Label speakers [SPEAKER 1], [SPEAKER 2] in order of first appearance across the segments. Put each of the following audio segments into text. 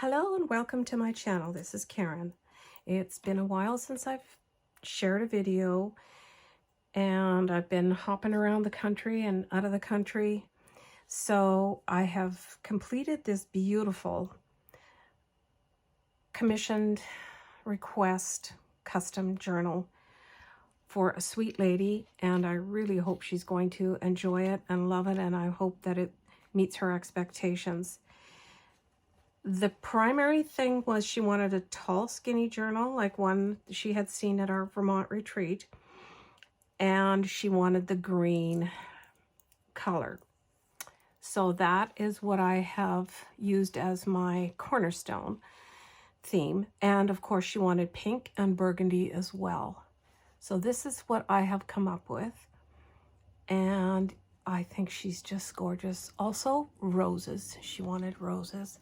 [SPEAKER 1] Hello and welcome to my channel. This is Karen. It's been a while since I've shared a video, and I've been hopping around the country and out of the country. So I have completed this beautiful commissioned request custom journal for a sweet lady, and I really hope she's going to enjoy it and love it, and I hope that it meets her expectations. The primary thing was she wanted a tall, skinny journal, like one she had seen at our Vermont retreat. And she wanted the green color. So that is what I have used as my cornerstone theme. And of course, she wanted pink and burgundy as well. So this is what I have come up with. And I think she's just gorgeous. Also, roses. She wanted roses.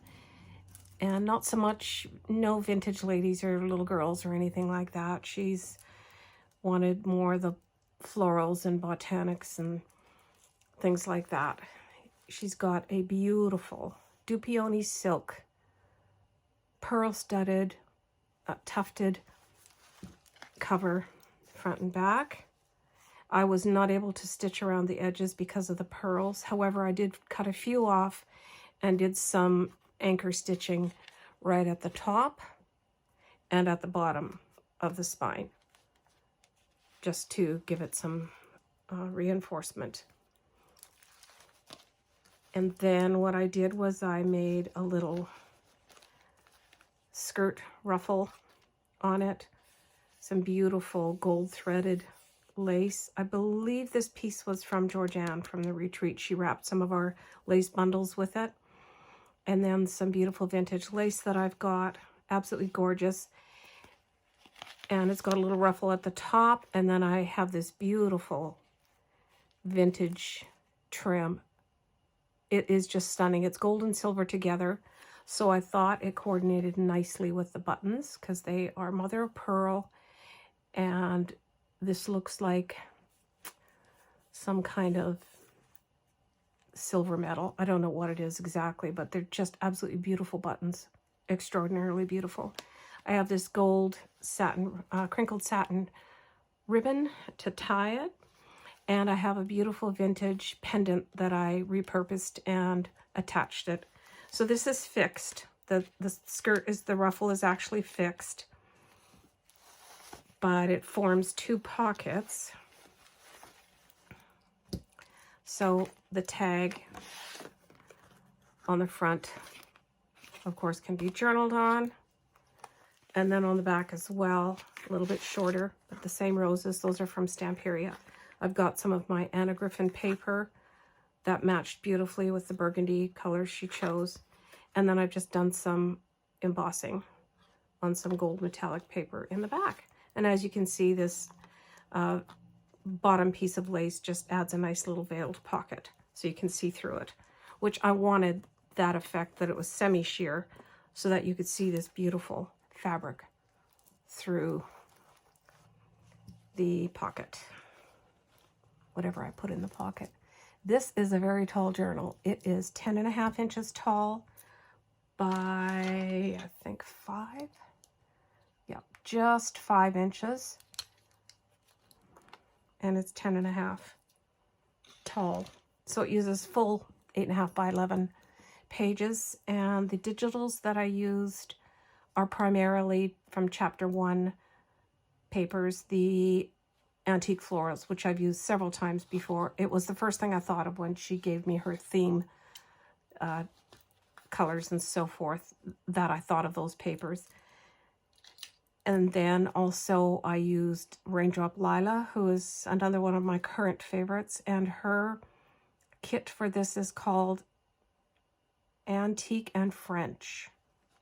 [SPEAKER 1] And not so much, no vintage ladies or little girls or anything like that. She's wanted more the florals and botanics and things like that. She's got a beautiful Dupioni silk, pearl-studded, tufted cover, front and back. I was not able to stitch around the edges because of the pearls. However, I did cut a few off and did some anchor stitching right at the top and at the bottom of the spine, just to give it some reinforcement. And then what I did was I made a little skirt ruffle on it, some beautiful gold threaded lace. I believe this piece was from Georgianne from the retreat. She wrapped some of our lace bundles with it. And then some beautiful vintage lace that I've got, absolutely gorgeous. And it's got a little ruffle at the top, and then I have this beautiful vintage trim. It is just stunning. It's gold and silver together, so I thought it coordinated nicely with the buttons because they are mother of pearl, and this looks like some kind of silver metal. I don't know what it is exactly, but they're just absolutely beautiful buttons, extraordinarily beautiful. I have this gold satin, crinkled satin ribbon to tie it, and I have a beautiful vintage pendant that I repurposed and attached it. So this is fixed. The skirt is, the ruffle is actually fixed, but it forms two pockets. So the tag on the front, of course, can be journaled on. And then on the back as well, a little bit shorter, but the same roses. Those are from Stamperia. I've got some of my Anna Griffin paper that matched beautifully with the burgundy colors she chose. And then I've just done some embossing on some gold metallic paper in the back. And as you can see, this bottom piece of lace just adds a nice little veiled pocket so you can see through it, which I wanted that effect, that it was semi-sheer, so that you could see this beautiful fabric through the pocket, whatever I put in the pocket. This is a very tall journal. It is 10.5 inches tall by, I think, 5. Yep, just 5 inches. And it's 10.5 tall. So it uses full 8.5 by 11 pages. And the digitals that I used are primarily from chapter 1 papers, the antique florals, which I've used several times before. It was the first thing I thought of when she gave me her theme colors and so forth, that I thought of those papers. And then also I used Raindrop Lila, who is another one of my current favorites. And her kit for this is called Antique and French.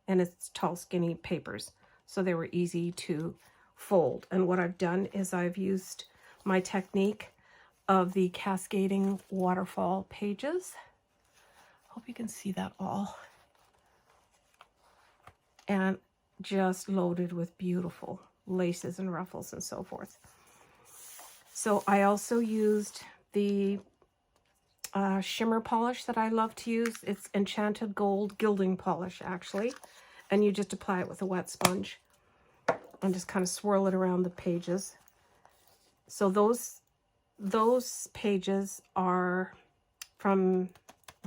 [SPEAKER 1] And it's tall, skinny papers. So they were easy to fold. And what I've done is I've used my technique of the cascading waterfall pages. Hope you can see that all. And just loaded with beautiful laces and ruffles and so forth. So I also used the shimmer polish that I love to use. It's Enchanted Gold Gilding Polish, actually. And you just apply it with a wet sponge and just kind of swirl it around the pages. So those pages are from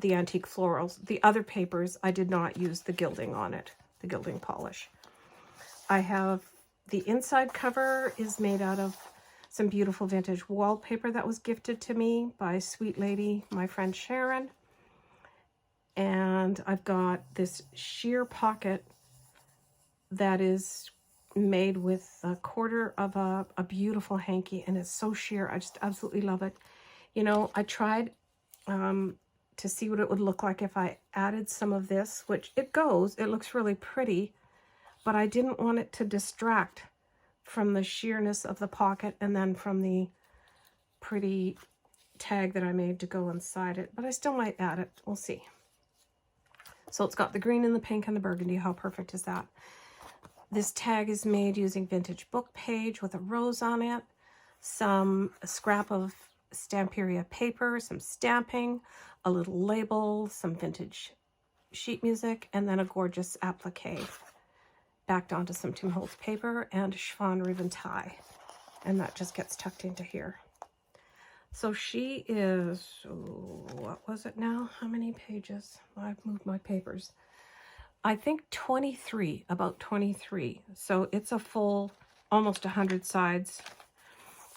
[SPEAKER 1] the Antique Florals. The other papers, I did not use the gilding on it, the gilding polish. I have the inside cover is made out of some beautiful vintage wallpaper that was gifted to me by sweet lady, my friend Sharon. And I've got this sheer pocket that is made with a quarter of a beautiful hanky, and it's so sheer. I just absolutely love it. You know, I tried to see what it would look like if I added some of this, which it looks really pretty, but I didn't want it to distract from the sheerness of the pocket and then from the pretty tag that I made to go inside it, but I still might add it. We'll see. So it's got the green and the pink and the burgundy. How perfect is that? This tag is made using vintage book page with a rose on it, a scrap of Stamperia paper, some stamping, a little label, some vintage sheet music, and then a gorgeous applique backed onto some Tim Holtz paper and a chiffon ribbon tie. And that just gets tucked into here. So she is, what was it now? How many pages? I've moved my papers. I think 23, about 23. So it's a full, almost 100 sides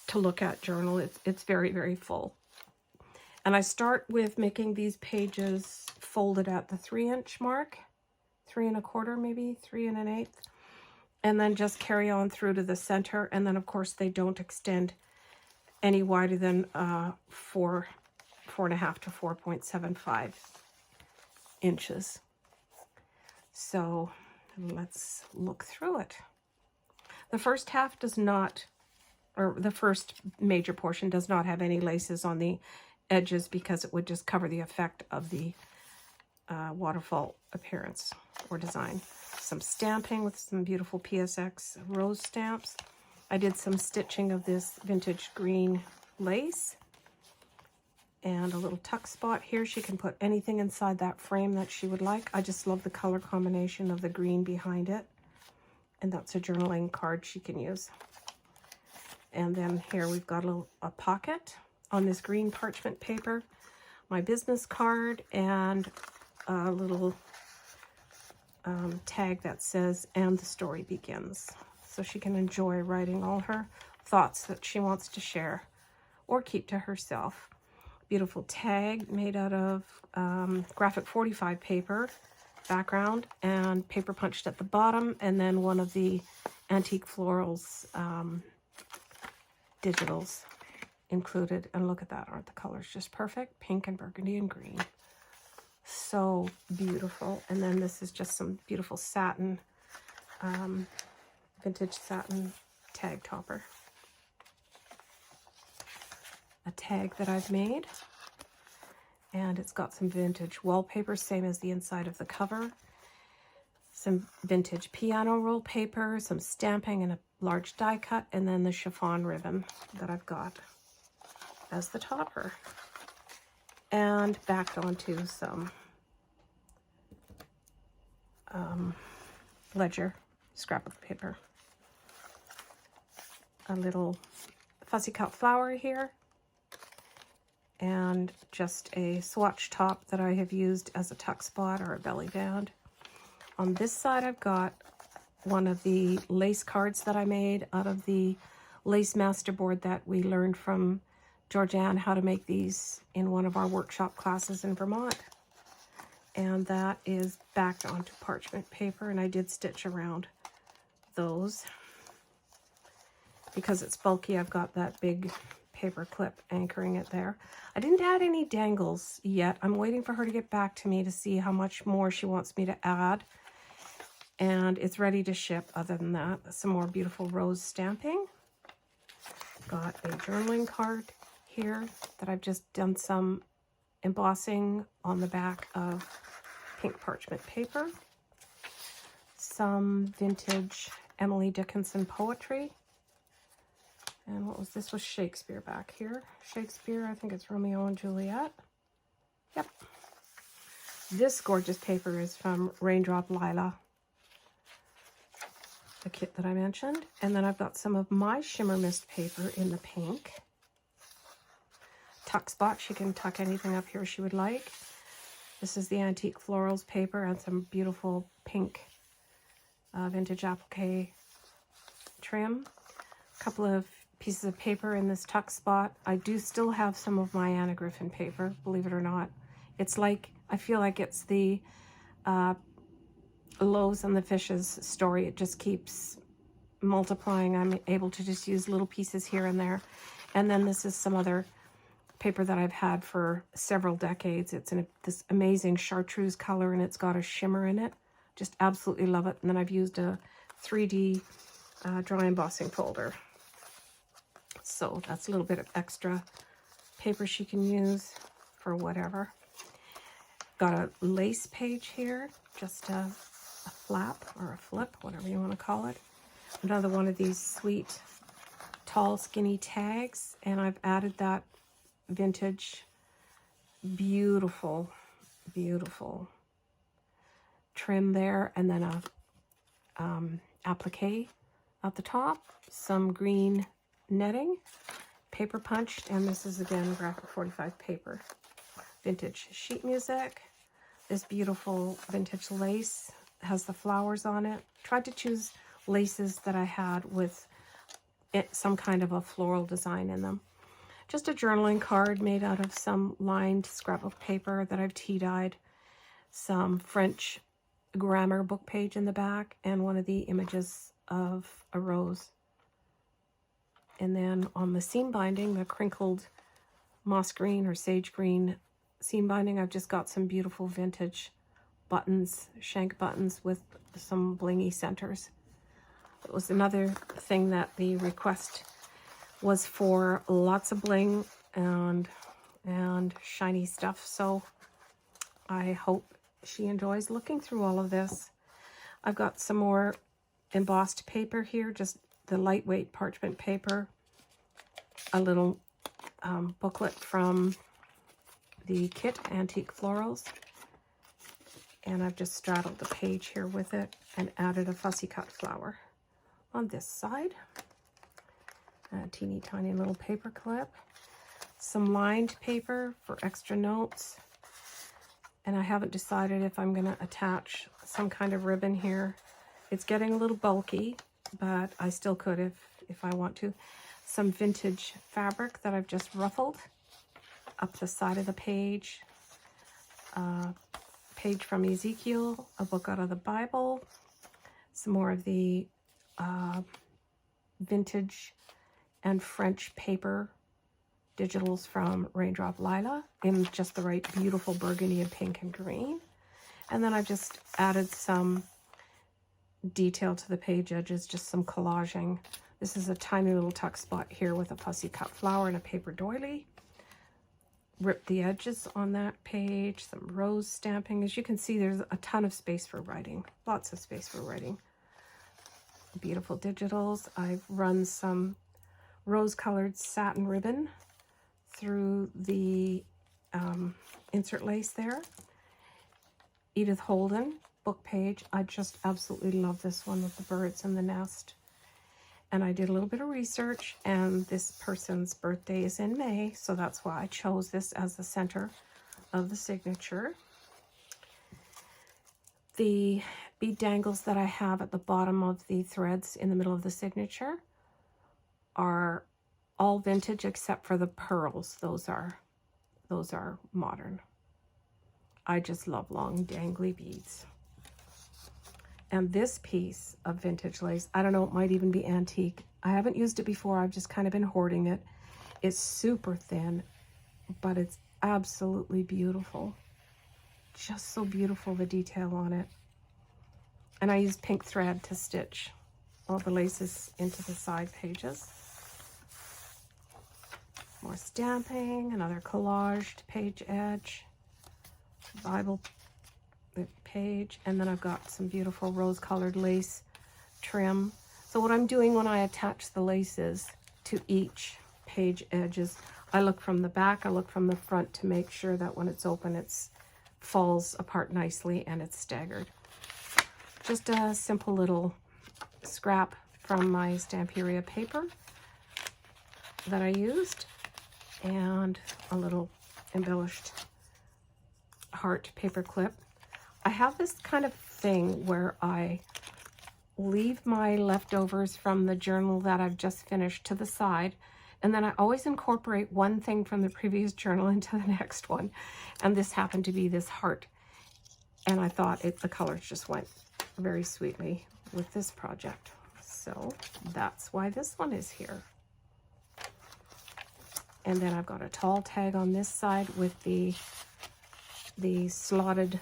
[SPEAKER 1] to look at journal. It's very, very full. And I start with making these pages folded at the 3-inch mark, 3 1/4 maybe, 3 1/8, and then just carry on through to the center. And then of course they don't extend any wider than 4.5 to 4.75 inches. So let's look through it. The first half does not, or the first major portion does not have any laces on the edges because it would just cover the effect of the waterfall appearance or design. Some stamping with some beautiful PSX rose stamps. I did some stitching of this vintage green lace and a little tuck spot here. She can put anything inside that frame that she would like. I just love the color combination of the green behind it. And that's a journaling card she can use. And then here we've got a pocket on this green parchment paper, my business card, and a little tag that says, "And the story begins." So she can enjoy writing all her thoughts that she wants to share or keep to herself. Beautiful tag made out of graphic 45 paper background and paper punched at the bottom, and then one of the Antique Florals digitals included. And look at that, aren't the colors just perfect? Pink and burgundy and green. So beautiful. And then this is just some beautiful satin, vintage satin tag topper. A tag that I've made, and it's got some vintage wallpaper, same as the inside of the cover, some vintage piano roll paper, some stamping, and a large die cut, and then the chiffon ribbon that I've got as the topper, and backed onto some ledger scrap of paper. A little fussy cut flower here, and just a swatch top that I have used as a tuck spot or a belly band. On this side, I've got one of the lace cards that I made out of the lace masterboard that we learned from Georgianne how to make these in one of our workshop classes in Vermont. And that is backed onto parchment paper, and I did stitch around those. Because it's bulky, I've got that big paper clip anchoring it there. I didn't add any dangles yet. I'm waiting for her to get back to me to see how much more she wants me to add. And it's ready to ship. Other than that, some more beautiful rose stamping. Got a journaling card here that I've just done some embossing on the back of pink parchment paper. Some vintage Emily Dickinson poetry. And what was this? Was Shakespeare back here. Shakespeare, I think it's Romeo and Juliet. Yep. This gorgeous paper is from Raindrop Lila, the kit that I mentioned. And then I've got some of my Shimmer Mist paper in the pink. Tuck spot, she can tuck anything up here she would like. This is the Antique Florals paper and some beautiful pink vintage applique trim. A couple of pieces of paper in this tuck spot. I do still have some of my Anna Griffin paper, believe it or not. It's like, I feel like it's the Loaves and the Fishes story. It just keeps multiplying. I'm able to just use little pieces here and there. And then this is some other paper that I've had for several decades. It's in this amazing chartreuse color, and it's got a shimmer in it. Just absolutely love it. And then I've used a 3D dry embossing folder. So that's a little bit of extra paper she can use for whatever. Got a lace page here, just a flap or a flip, whatever you want to call it. Another one of these sweet, tall, skinny tags, and I've added that vintage, beautiful, beautiful trim there, and then a applique at the top, some green netting, paper punched, and this is again graphic 45 paper. Vintage sheet music, this beautiful vintage lace has the flowers on it. Tried to choose laces that I had with some kind of a floral design in them. Just a journaling card made out of some lined scrapbook paper that I've tea-dyed, some French grammar book page in the back, and one of the images of a rose. And then on the seam binding, the crinkled moss green or sage green seam binding, I've just got some beautiful vintage buttons, shank buttons with some blingy centers. It was another thing that the request was for lots of bling and shiny stuff. So I hope she enjoys looking through all of this. I've got some more embossed paper here, just the lightweight parchment paper, a little booklet from the kit Antique Florals, and I've just straddled the page here with it and added a fussy cut flower on this side. A teeny tiny little paper clip, some lined paper for extra notes, and I haven't decided if I'm going to attach some kind of ribbon here. It's getting a little bulky, but I still could if I want to. Some vintage fabric that I've just ruffled up the side of the page. Page from Ezekiel, a book out of the Bible, some more of the vintage and French paper digitals from Raindrop Lila in just the right beautiful burgundy and pink and green. And then I've just added some detail to the page edges, just some collaging. This is a tiny little tuck spot here with a fussy cut flower and a paper doily. Ripped the edges on that page, some rose stamping. As you can see, there's a ton of space for writing, lots of space for writing. Beautiful digitals. I've run some rose-colored satin ribbon through the insert lace there. Edith Holden book page. I just absolutely love this one with the birds and the nest. And I did a little bit of research, and this person's birthday is in May, so that's why I chose this as the center of the signature. The bead dangles that I have at the bottom of the threads in the middle of the signature are all vintage except for the pearls. Those are modern. I just love long dangly beads. And this piece of vintage lace, I don't know, it might even be antique. I haven't used it before. I've just kind of been hoarding it. It's super thin, but it's absolutely beautiful. Just so beautiful, the detail on it. And I used pink thread to stitch all the laces into the side pages. More stamping, another collaged page edge, Bible page, and then I've got some beautiful rose-colored lace trim. So what I'm doing when I attach the laces to each page edge is I look from the back, I look from the front to make sure that when it's open, it's falls apart nicely and it's staggered. Just a simple little scrap from my Stamperia paper that I used, and a little embellished heart paper clip. I have this kind of thing where I leave my leftovers from the journal that I've just finished to the side, and then I always incorporate one thing from the previous journal into the next one. And this happened to be this heart, and I thought the colors just went very sweetly with this project. So that's why this one is here. And then I've got a tall tag on this side with the slotted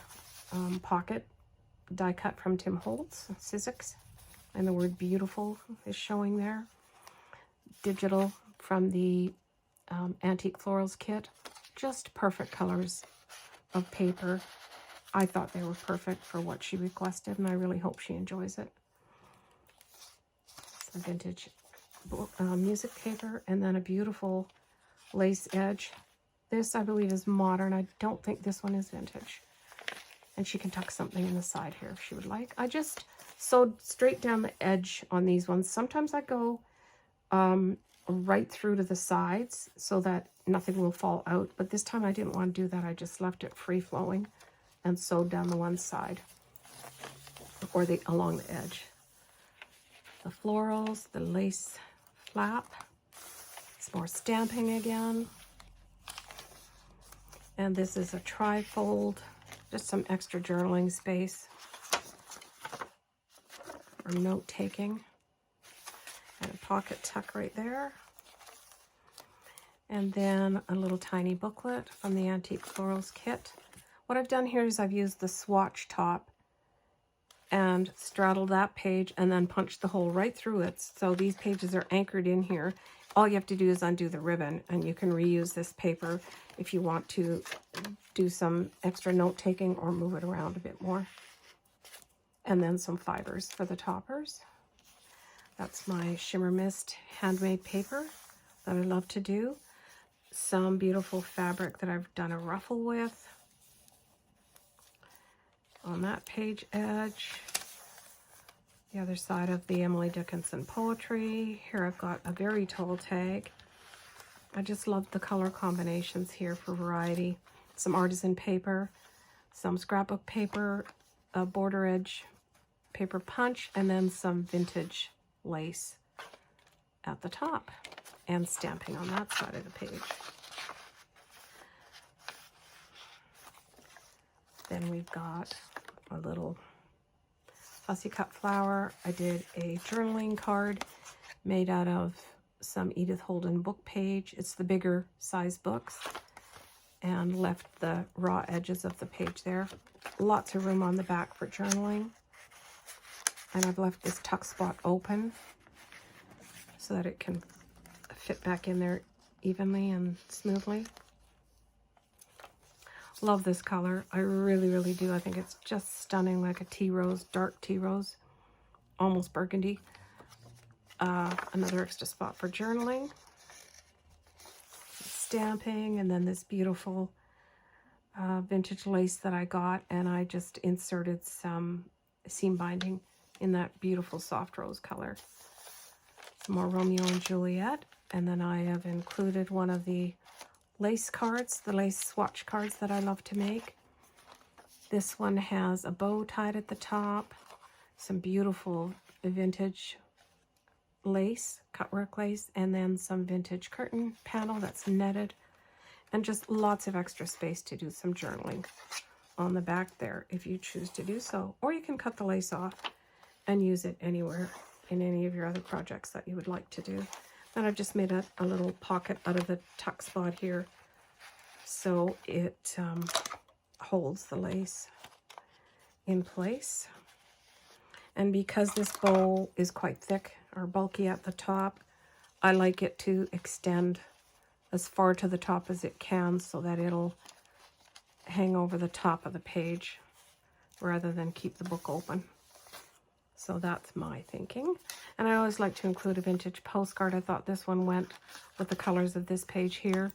[SPEAKER 1] pocket die cut from Tim Holtz, Sizzix, and the word beautiful is showing there. Digital from the Antique Florals kit. Just perfect colors of paper. I thought they were perfect for what she requested, and I really hope she enjoys it. Some vintage music paper, and then a beautiful lace edge. This, I believe, is modern. I don't think this one is vintage. And she can tuck something in the side here if she would like. I just sewed straight down the edge on these ones. Sometimes I go right through to the sides so that nothing will fall out. But this time I didn't want to do that. I just left it free-flowing and sewed down the one side, or along the edge. The florals, the lace flap. It's more stamping again. And this is a trifold, just some extra journaling space for note-taking. And a pocket tuck right there. And then a little tiny booklet from the Antique Florals kit. What I've done here is I've used the swatch top and straddled that page and then punched the hole right through it. So these pages are anchored in here. All you have to do is undo the ribbon, and you can reuse this paper if you want to do some extra note-taking or move it around a bit more. And then some fibers for the toppers. That's my Shimmer Mist handmade paper that I love to do. Some beautiful fabric that I've done a ruffle with on that page edge. The other side of the Emily Dickinson poetry. Here I've got a very tall tag. I just love the color combinations here for variety. Some artisan paper, some scrapbook paper, a border edge paper punch, and then some vintage lace at the top and stamping on that side of the page. Then we've got a little fussy cut flower. I did a journaling card made out of some Edith Holden book page. It's the bigger size books, and left the raw edges of the page there. Lots of room on the back for journaling. And I've left this tuck spot open so that it can fit back in there evenly and smoothly. Love this color. I really, really do. I think it's just stunning, like a tea rose, dark tea rose, almost burgundy. Another extra spot for journaling. Stamping, and then this beautiful vintage lace that I got, and I just inserted some seam binding in that beautiful soft rose color. Some more Romeo and Juliet, and then I have included one of the lace cards, the lace swatch cards that I love to make. This one has a bow tied at the top, some beautiful vintage lace, cutwork lace, and then some vintage curtain panel that's netted, and just lots of extra space to do some journaling on the back there if you choose to do so. Or you can cut the lace off and use it anywhere in any of your other projects that you would like to do. And I've just made a little pocket out of the tuck spot here so it holds the lace in place. And because this bow is quite thick or bulky at the top, I like it to extend as far to the top as it can so that it'll hang over the top of the page rather than keep the book open. So that's my thinking. And I always like to include a vintage postcard. I thought this one went with the colors of this page here.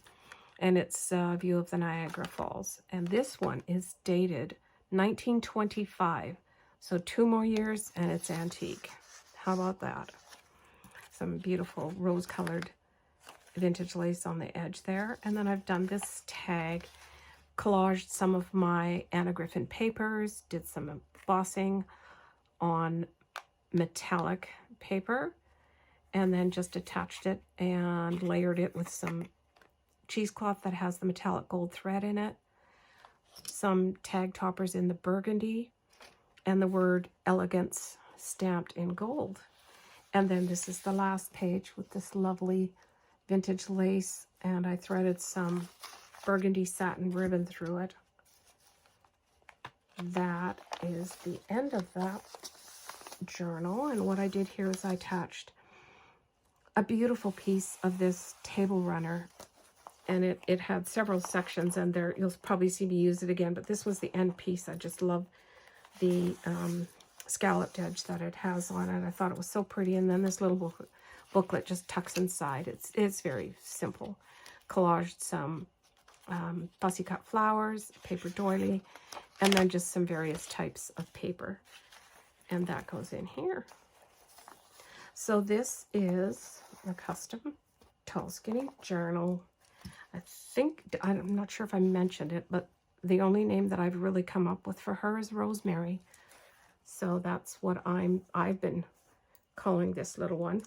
[SPEAKER 1] And it's a view of the Niagara Falls. And this one is dated 1925. So 2 more years and it's antique. How about that? Some beautiful rose-colored vintage lace on the edge there. And then I've done this tag, collaged some of my Anna Griffin papers, did some embossing on metallic paper, and then just attached it and layered it with some cheesecloth that has the metallic gold thread in it, some tag toppers in the burgundy, and the word elegance stamped in gold. And then this is the last page with this lovely vintage lace, and I threaded some burgundy satin ribbon through it. That is the end of that journal. And what I did here is I attached a beautiful piece of this table runner, and it had several sections, and there you'll probably see me use it again, but this was the end piece. I just love the scalloped edge that it has on it. I thought it was so pretty. And then this little booklet just tucks inside. It's very simple. Collaged some fussy cut flowers, paper doily, and then just some various types of paper. And that goes in here. So this is a custom tall skinny journal. I'm not sure if I mentioned it, but the only name that I've really come up with for her is Rosemary. So that's what I've been calling this little one.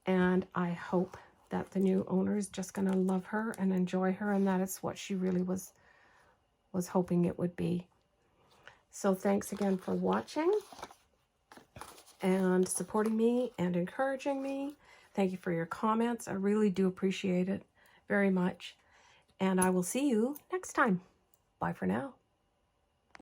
[SPEAKER 1] And I hope that the new owner is just going to love her and enjoy her, and that it's what she really was hoping it would be. So thanks again for watching and supporting me and encouraging me. Thank you for your comments. I really do appreciate it very much. And I will see you next time. Bye for now.